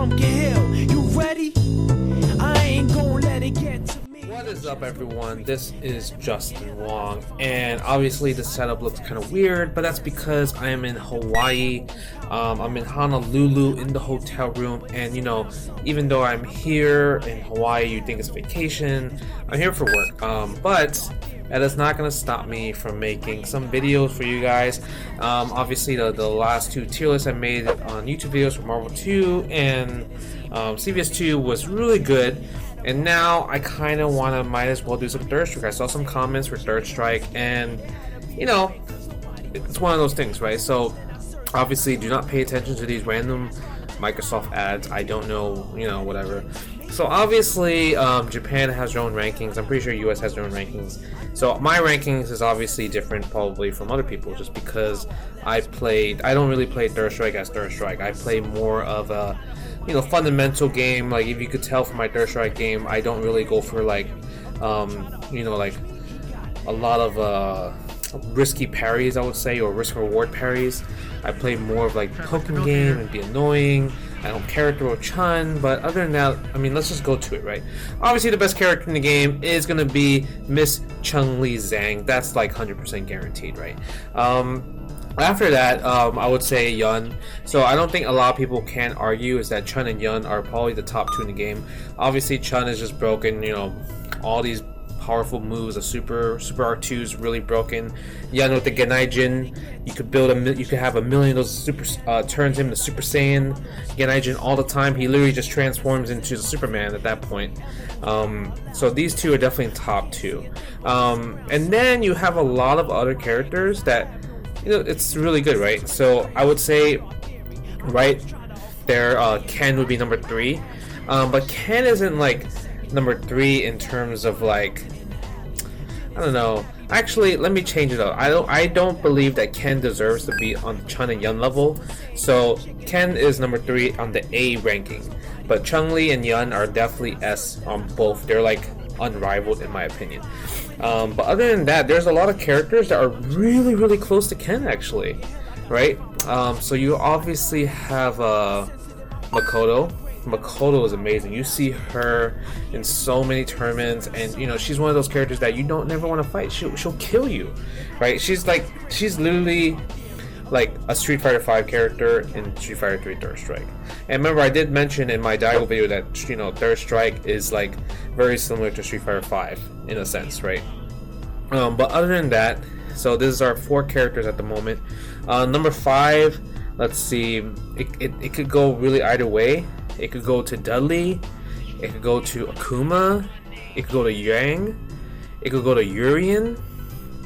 Pumpkin Hill. You ready? I ain't gonna let it get to me. What is up, everyone? This is Justin Wong, and obviously the setup looks kind of weird, but that's because I am in Hawaii. I'm in Honolulu in the hotel room, and you know, even though I'm here in Hawaii, you think it's vacation, I'm here for work. But that is not going to stop me from making some videos for you guys. Obviously, the last two tier lists I made on YouTube videos for Marvel 2 and CVS 2 was really good. And now I kind of might as well do some Third Strike. I saw some comments for Third Strike, and you know, it's one of those things, right? So obviously, do not pay attention to these random Microsoft ads. I don't know, you know, whatever. So obviously, Japan has their own rankings. I'm pretty sure US has their own rankings. So my rankings is obviously different probably from other people, just because I don't really play Third Strike as Third Strike. I play more of a, you know, fundamental game. Like, if you could tell from my Third Strike game, I don't really go for like, you know, like a lot of risky parries, I would say, or risk reward parries. I play more of like poking game and be annoying. I don't character or Chun, but other than that, I mean, let's just go to it, right? Obviously, the best character in the game is gonna be Miss Chun-Li Zhang. That's like 100% guaranteed, right? After that, I would say Yun. So I don't think a lot of people can argue is that Chun and Yun are probably the top two in the game. Obviously, Chun is just broken. You know, all these powerful moves. The Super R2 is really broken. Yun with the Genai Jin, you could have a million of those super turns him to Super Saiyan Genai Jin all the time. He literally just transforms into the Superman at that point. So these two are definitely top two. And then you have a lot of other characters that, you know, it's really good, right? So I would say right there, Ken would be number 3. But Ken isn't like number 3 in terms of like, I don't know. Actually, let me change it up. I don't believe that Ken deserves to be on the Chun and Yun level. So Ken is number 3 on the A ranking, but Chun-Li and Yun are definitely S on both. They're like unrivaled in my opinion. But other than that, there's a lot of characters that are really, really close to Ken actually, right? So you obviously have Makoto. Makoto is amazing. You see her in so many tournaments, and you know, she's one of those characters that you don't never want to fight. She'll kill you, right? She's literally like a Street Fighter 5 character in Street Fighter 3 Third Strike. And remember, I did mention in my Daigo video that, you know, Third Strike is like very similar to Street Fighter 5 in a sense, right? But other than that, so this is our 4 characters at the moment. Number 5, let's see, it could go really either way. It could go to Dudley, it could go to Akuma, it could go to Yang, it could go to Urien,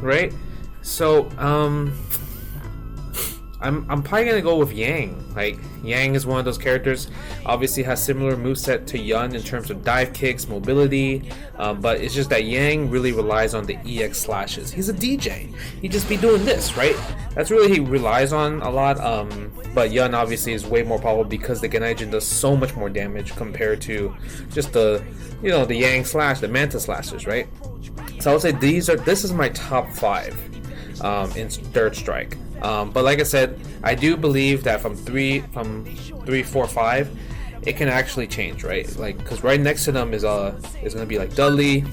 right? So I'm probably gonna go with Yang. Like, Yang is one of those characters, obviously has similar moveset to Yun in terms of dive kicks, mobility, but it's just that Yang really relies on the EX slashes. He's a DJ. He just be doing this, right? That's really he relies on a lot. But Yun obviously is way more powerful because the Genai Jin does so much more damage compared to just the, you know, the Yang slash, the Manta slashes, right? So I would say this is my top 5 in Third Strike. But like I said, I do believe that from 3, 4, 5, it can actually change, right? Like, because right next to them is gonna be like Dudley.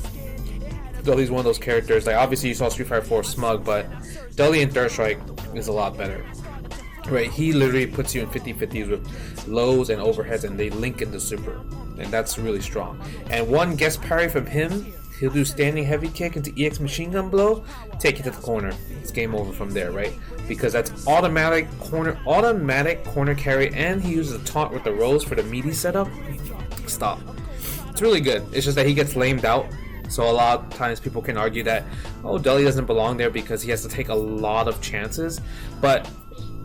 Dudley's one of those characters. Like, obviously you saw Street Fighter 4 Smug, but Dudley in Third Strike is a lot better, right? He literally puts you in 50-50s with lows and overheads, and they link into super, and that's really strong. And one guest parry from him, he'll do standing heavy kick into EX machine gun blow, take it to the corner. It's game over from there, right? Because that's automatic corner carry, and he uses a taunt with the rose for the meaty setup. Stop. It's really good. It's just that he gets lamed out. So a lot of times people can argue that, oh, Dudley doesn't belong there because he has to take a lot of chances. But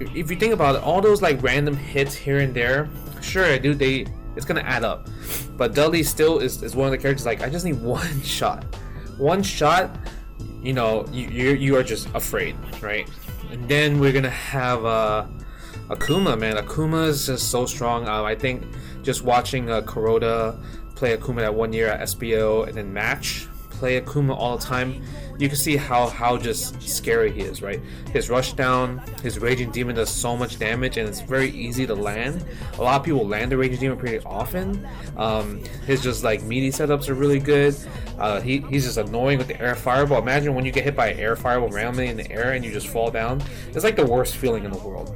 if you think about it, all those like random hits here and there, sure, dude, it's gonna add up. But Dudley still is one of the characters like, I just need one shot. One shot, you know, you are just afraid, right? And then we're gonna have Akuma, man. Akuma is just so strong. I think just watching Kuroda play Akuma that one year at SBO and then match play Akuma all the time, you can see how just scary he is, right? His rush down, his Raging Demon does so much damage, and it's very easy to land. A lot of people land the Raging Demon pretty often. His just like meaty setups are really good. He's just annoying with the air fireball. Imagine when you get hit by an air fireball randomly in the air and you just fall down. It's like the worst feeling in the world.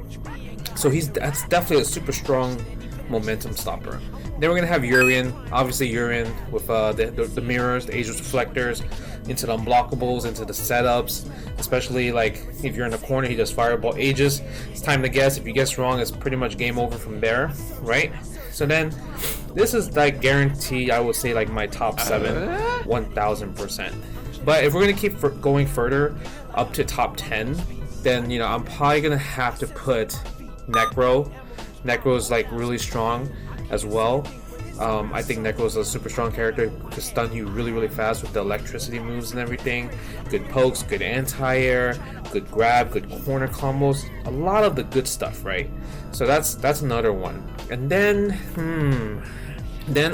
So that's definitely a super strong momentum stopper. Then we're gonna have Urien. Obviously Urien with the mirrors, the Aegis reflectors, into the unblockables, into the setups. Especially like if you're in the corner, he does fireball Aegis. It's time to guess. If you guess wrong, it's pretty much game over from there, right? So then, this is like guarantee. I would say like my top 7, 1000%. But if we're gonna keep going further up to top 10, then I'm probably gonna have to put Necro. Necro is like really strong as well. I think Necro is a super strong character, to stun you really fast with the electricity moves and everything. Good pokes, good anti-air, good grab, good corner combos, a lot of the good stuff, right? So that's another one. And then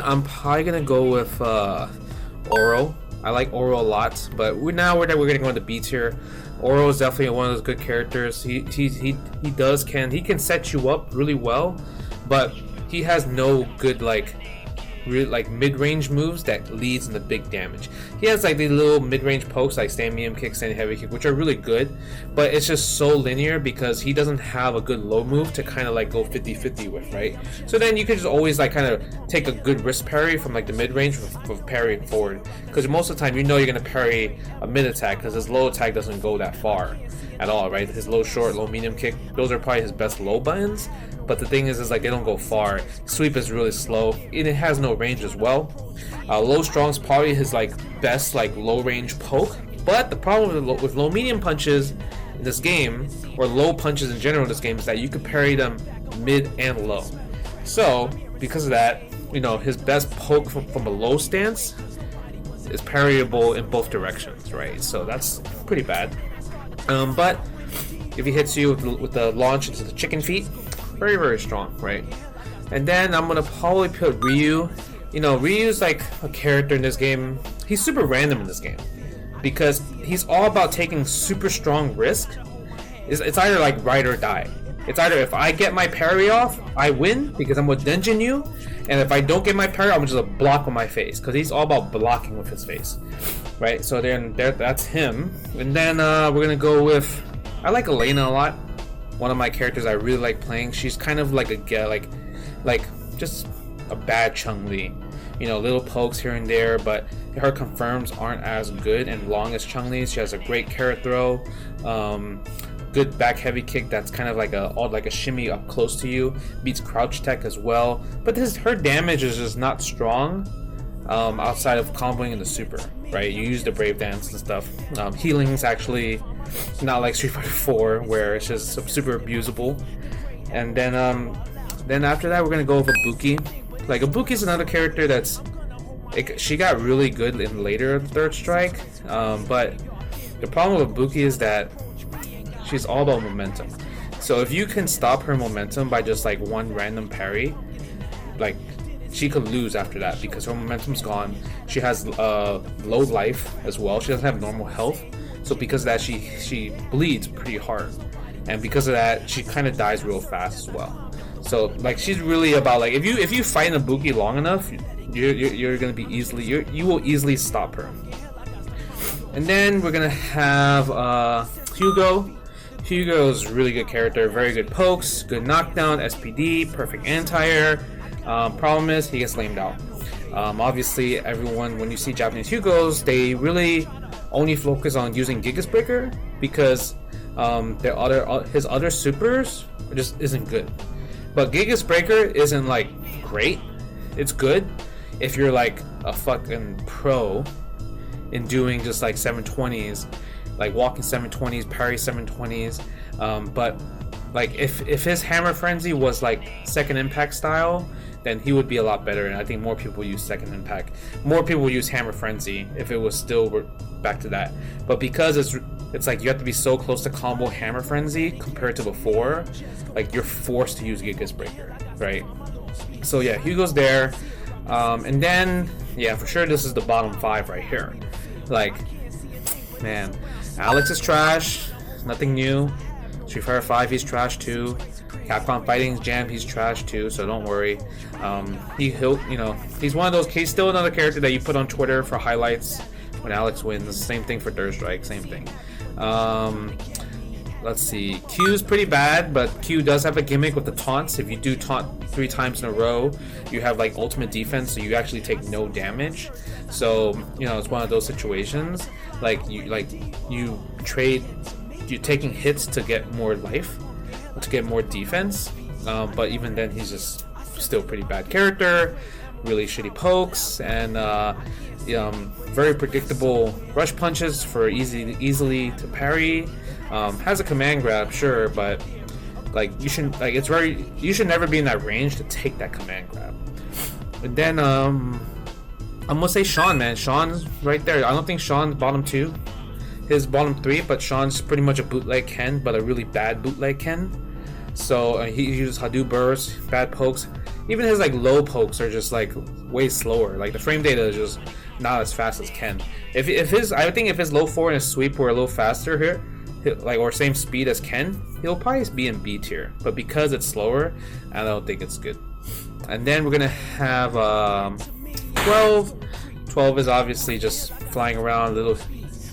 I'm probably gonna go with Oro. I like Oro a lot, but we're gonna go into B tier. Oro is definitely one of those good characters. He can set you up really well, but he has no good mid-range moves that leads into big damage. He has like these little mid-range pokes like stand medium kick, stand heavy kick, which are really good, but it's just so linear because he doesn't have a good low move to kind of like go 50-50 with, right? So then you can just always like kind of take a good wrist parry from like the mid-range with parrying forward, because most of the time you're gonna parry a mid attack because his low attack doesn't go that far at all, right? His low short, low medium kick, those are probably his best low buttons. But the thing is like they don't go far. Sweep is really slow, and it has no range as well. Low strong is probably his like best like low range poke. But the problem with low medium punches in this game, or low punches in general in this game, is that you can parry them mid and low. So because of that, his best poke from a low stance is parryable in both directions, right? So that's pretty bad. But if he hits you with the launch into the chicken feet, very strong, right? And then I'm gonna probably put Ryu. Ryu's like a character in this game. He's super random in this game because he's all about taking super strong risk. It's either like ride or die. It's either if I get my parry off, I win because I'm with Denjin you, and if I don't get my parry, I'm just a block with my face because he's all about blocking with his face, right? So then that's him. And then we're gonna go with, I like Elena a lot. One of my characters I really like playing. She's kind of like just a bad Chun-Li. Little pokes here and there, but her confirms aren't as good and long as Chun-Li's. She has a great carrot throw, good back heavy kick that's kind of like a shimmy up close to you. Beats crouch tech as well, but her damage is just not strong outside of comboing in the super, right? You use the brave dance and stuff. Healing's actually not like Street Fighter 4 where it's just super abusable. And then after that we're gonna go with Ibuki. Like Ibuki's another character she got really good in later Third Strike, but the problem with Ibuki is that she's all about momentum. So if you can stop her momentum by just like one random parry, like she could lose after that because her momentum's gone. She has low life as well. She doesn't have normal health. So because of that, she bleeds pretty hard, and because of that, she kind of dies real fast as well. So like she's really about like if you fight Ibuki long enough, you're gonna be you will easily stop her. And then we're gonna have Hugo. Hugo is a really good character, very good pokes, good knockdown, SPD, perfect anti-air. Problem is he gets lamed out. Obviously, everyone when you see Japanese Hugos, they really only focus on using Gigas Breaker because his other supers just isn't good. But Gigas Breaker isn't like great. It's good if you're like a fucking pro in doing just like 720s, like walking 720s, parry 720s. But like if his Hammer Frenzy was like Second Impact style, then he would be a lot better, and I think more people use Second Impact. More people use Hammer Frenzy if it was still back to that. But because it's like you have to be so close to combo Hammer Frenzy compared to before, like you're forced to use Gigas Breaker, right? So yeah, Hugo's there. And then, yeah, for sure this is the bottom 5 right here. Like, man, Alex is trash. Nothing new. Street Fighter 5, he's trash too. Capcom Fighting's Jam, he's trash too. So don't worry. He'll, you know, he's one of those. He's still another character that you put on Twitter for highlights when Alex wins. Same thing for Third Strike. Same thing. Let's see. Q's pretty bad, but Q does have a gimmick with the taunts. If you do taunt 3 times in a row, you have like ultimate defense, so you actually take no damage. So you know, it's one of those situations. You're taking hits to get more life, to get more defense. But even then, he's just still pretty bad character. Really shitty pokes and very predictable rush punches for easily to parry. Has a command grab, sure, but like you should never be in that range to take that command grab. And then I'm gonna say Sean, man. Sean's right there. I don't think Sean's bottom 2. His bottom 3, but Sean's pretty much a bootleg Ken, but a really bad bootleg Ken. So he uses Hadouken burst, bad pokes. Even his like low pokes are just like way slower. Like the frame data is just not as fast as Ken. I think if his low 4 and his sweep were a little faster here, or same speed as Ken, he'll probably be in B tier. But because it's slower, I don't think it's good. And then we're gonna have 12. 12 is obviously just flying around, little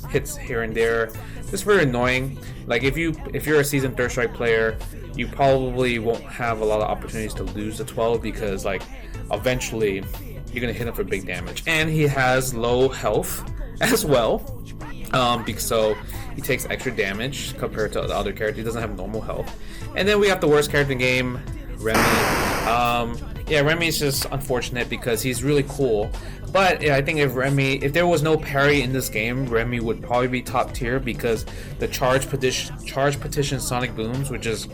hits here and there. Just very annoying. Like if you're a seasoned Third Strike player, you probably won't have a lot of opportunities to lose the 12 because like eventually you're gonna hit him for big damage. And he has low health as well. So he takes extra damage compared to the other character. He doesn't have normal health. And then we have the worst character in the game, Remy. Remy is just unfortunate because he's really cool. But yeah, I think if there was no parry in this game, Remy would probably be top tier because the charge petition Sonic Booms would just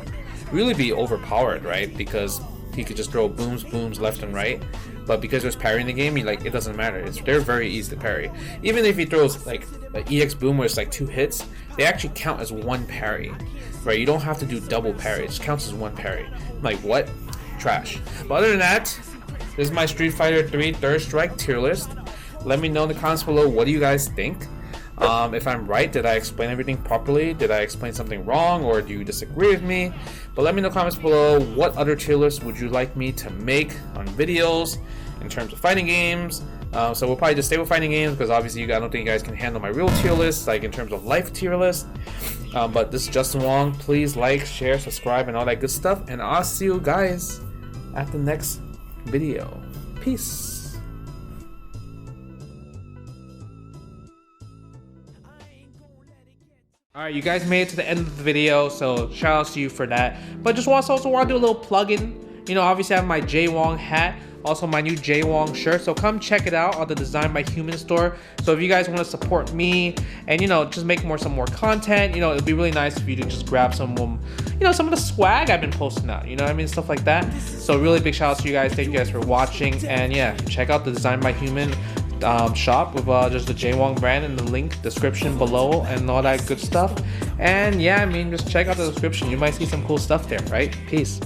really be overpowered, right? Because he could just throw booms left and right. But because there's parry in the game, it doesn't matter. They're very easy to parry. Even if he throws like an EX boom where it's like 2 hits, they actually count as 1 parry, right? You don't have to do double parry. It just counts as 1 parry. I'm like, what? Trash. But other than that, this is my Street Fighter 3 Third Strike tier list. Let me know in the comments below, what do you guys think? If I'm right, did I explain everything properly? Did I explain something wrong, or do you disagree with me? But let me know in the comments below, what other tier lists would you like me to make on videos in terms of fighting games. So we'll probably just stay with fighting games because obviously I don't think you guys can handle my real tier list, like in terms of life tier list. But this is Justin Wong. Please like, share, subscribe, and all that good stuff. And I'll see you guys at the next video. Peace. Alright, you guys made it to the end of the video, so shout out to you for that. But just also want to do a little plug-in. You know, obviously I have my J Wong hat, also my new J Wong shirt, so come check it out on the Design by Human store. So if you guys want to support me and, you know, just make some more content, you know, it'd be really nice if you could just grab some of the swag I've been posting out, you know what I mean, stuff like that. So really big shout out to you guys. Thank you guys for watching, and yeah, check out the Design by Human shop with just the J Wong brand in the link description below and all that good stuff. And yeah, I mean, just check out the description. You might see some cool stuff there, right? Peace.